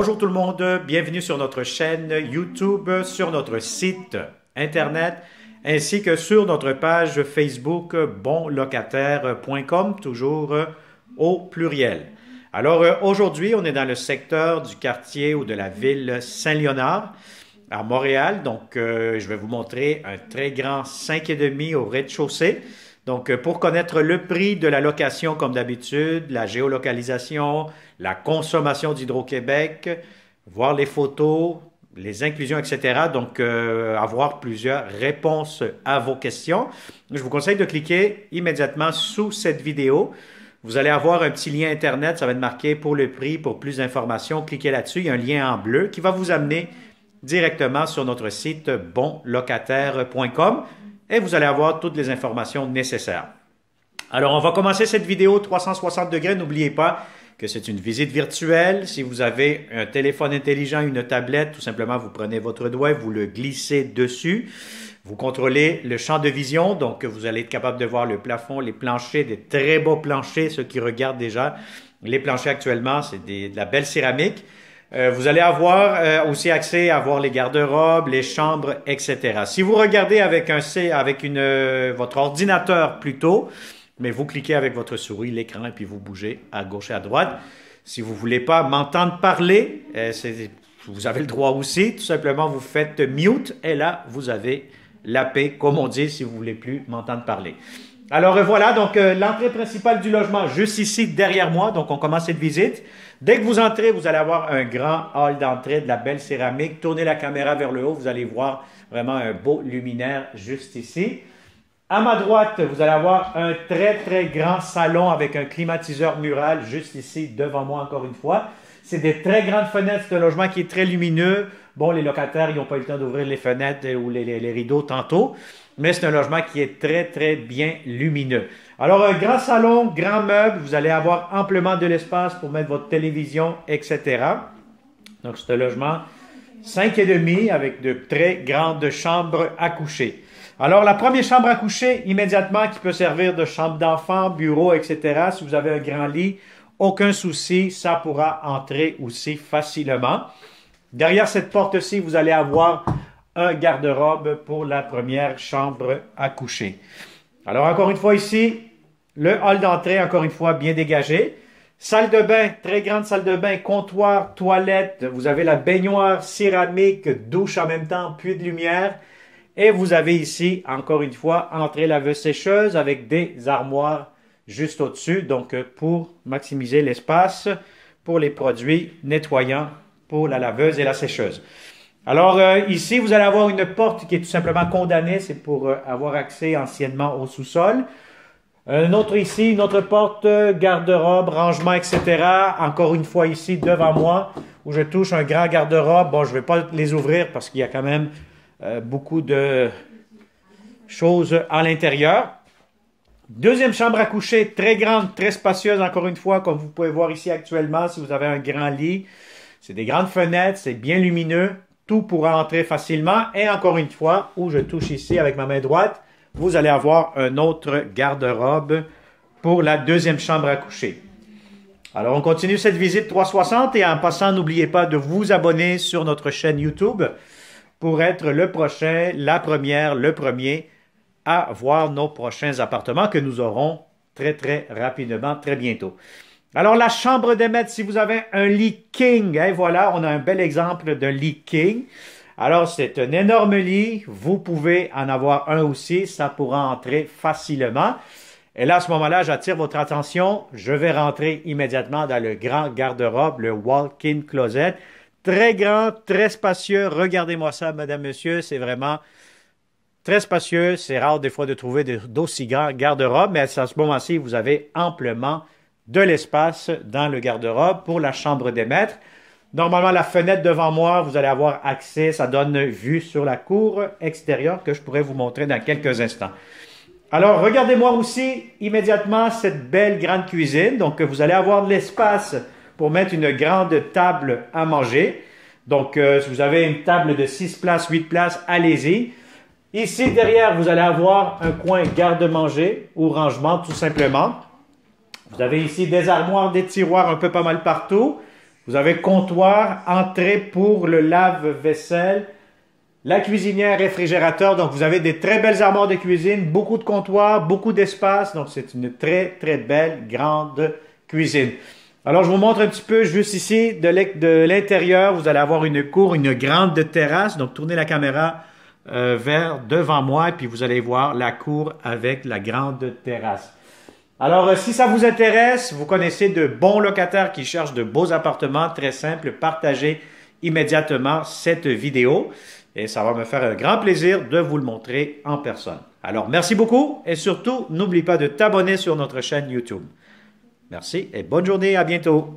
Bonjour tout le monde, bienvenue sur notre chaîne YouTube, sur notre site internet, ainsi que sur notre page Facebook bonlocataire.com, toujours au pluriel. Alors aujourd'hui, on est dans le secteur du quartier ou de la ville Saint-Léonard, à Montréal. Donc, je vais vous montrer un très grand 5,5 au rez-de-chaussée. Donc, pour connaître le prix de la location comme d'habitude, la géolocalisation, la consommation d'Hydro-Québec, voir les photos, les inclusions, etc. Donc, avoir plusieurs réponses à vos questions. Je vous conseille de cliquer immédiatement sous cette vidéo. Vous allez avoir un petit lien Internet, ça va être marqué pour le prix, pour plus d'informations. Cliquez là-dessus, il y a un lien en bleu qui va vous amener directement sur notre site bonlocataire.com. Et vous allez avoir toutes les informations nécessaires. Alors, on va commencer cette vidéo 360 degrés. N'oubliez pas que c'est une visite virtuelle. Si vous avez un téléphone intelligent, une tablette, tout simplement, vous prenez votre doigt, vous le glissez dessus. Vous contrôlez le champ de vision, donc vous allez être capable de voir le plafond, les planchers, des très beaux planchers. Ceux qui regardent déjà les planchers actuellement, c'est de la belle céramique. Vous allez avoir aussi accès à voir les garde-robes, les chambres, etc. Si vous regardez avec votre ordinateur plutôt, mais vous cliquez avec votre souris, l'écran, et puis vous bougez à gauche et à droite. Si vous ne voulez pas m'entendre parler, vous avez le droit aussi. Tout simplement, vous faites mute, et là, vous avez la paix, comme on dit, si vous ne voulez plus m'entendre parler. Alors voilà, donc l'entrée principale du logement, juste ici, derrière moi. Donc, on commence cette visite. Dès que vous entrez, vous allez avoir un grand hall d'entrée, de la belle céramique. Tournez la caméra vers le haut, vous allez voir vraiment un beau luminaire juste ici. À ma droite, vous allez avoir un très, très grand salon avec un climatiseur mural juste ici, devant moi encore une fois. C'est des très grandes fenêtres, c'est un logement qui est très lumineux. Bon, les locataires, ils n'ont pas eu le temps d'ouvrir les fenêtres ou les rideaux tantôt. Mais c'est un logement qui est très, très bien lumineux. Alors, un grand salon, grand meuble, vous allez avoir amplement de l'espace pour mettre votre télévision, etc. Donc, c'est un logement 5,5 avec de très grandes chambres à coucher. Alors, la première chambre à coucher, immédiatement, qui peut servir de chambre d'enfant, bureau, etc. Si vous avez un grand lit, aucun souci, ça pourra entrer aussi facilement. Derrière cette porte-ci, vous allez avoir un garde-robe pour la première chambre à coucher. Alors, encore une fois ici, le hall d'entrée, encore une fois, bien dégagé. Salle de bain, très grande salle de bain, comptoir, toilette. Vous avez la baignoire céramique, douche en même temps, puits de lumière. Et vous avez ici, encore une fois, entrée laveuse sécheuse avec des armoires juste au-dessus. Donc, pour maximiser l'espace pour les produits nettoyants pour la laveuse et la sécheuse. Alors, ici, vous allez avoir une porte qui est tout simplement condamnée. C'est pour avoir accès anciennement au sous-sol. Un autre ici, une autre porte, garde-robe, rangement, etc. Encore une fois ici, devant moi, où je touche un grand garde-robe. Bon, je ne vais pas les ouvrir parce qu'il y a quand même beaucoup de choses à l'intérieur. Deuxième chambre à coucher, très grande, très spacieuse, encore une fois, comme vous pouvez voir ici actuellement, si vous avez un grand lit. C'est des grandes fenêtres, c'est bien lumineux. Tout pourra entrer facilement. Et encore une fois, où je touche ici avec ma main droite, vous allez avoir un autre garde-robe pour la deuxième chambre à coucher. Alors, on continue cette visite 360 et en passant, n'oubliez pas de vous abonner sur notre chaîne YouTube pour être le prochain, la première, le premier à voir nos prochains appartements que nous aurons très, très rapidement, très bientôt. Alors, la chambre de maître, si vous avez un lit king, hein, voilà, on a un bel exemple d'un lit king. Alors, c'est un énorme lit. Vous pouvez en avoir un aussi. Ça pourra entrer facilement. Et là, à ce moment-là, j'attire votre attention. Je vais rentrer immédiatement dans le grand garde-robe, le walk-in closet. Très grand, très spacieux. Regardez-moi ça, madame, monsieur. C'est vraiment très spacieux. C'est rare des fois de trouver d'aussi grands garde-robes. Mais à ce moment-ci, vous avez amplement de l'espace dans le garde-robe pour la chambre des maîtres. Normalement, la fenêtre devant moi, vous allez avoir accès, ça donne vue sur la cour extérieure que je pourrais vous montrer dans quelques instants. Alors, regardez-moi aussi immédiatement cette belle grande cuisine. Donc, vous allez avoir de l'espace pour mettre une grande table à manger. Donc, si vous avez une table de 6 places, 8 places, allez-y. Ici, derrière, vous allez avoir un coin garde-manger ou rangement, tout simplement. Vous avez ici des armoires, des tiroirs un peu pas mal partout. Vous avez comptoir, entrée pour le lave-vaisselle, la cuisinière, réfrigérateur. Donc, vous avez des très belles armoires de cuisine, beaucoup de comptoirs, beaucoup d'espace. Donc, c'est une très, très belle, grande cuisine. Alors, je vous montre un petit peu juste ici de l'intérieur. Vous allez avoir une cour, une grande terrasse. Donc, tournez la caméra vers devant moi et puis vous allez voir la cour avec la grande terrasse. Alors, si ça vous intéresse, vous connaissez de bons locataires qui cherchent de beaux appartements, très simples, partagez immédiatement cette vidéo et ça va me faire un grand plaisir de vous le montrer en personne. Alors, merci beaucoup et surtout, n'oublie pas de t'abonner sur notre chaîne YouTube. Merci et bonne journée, à bientôt.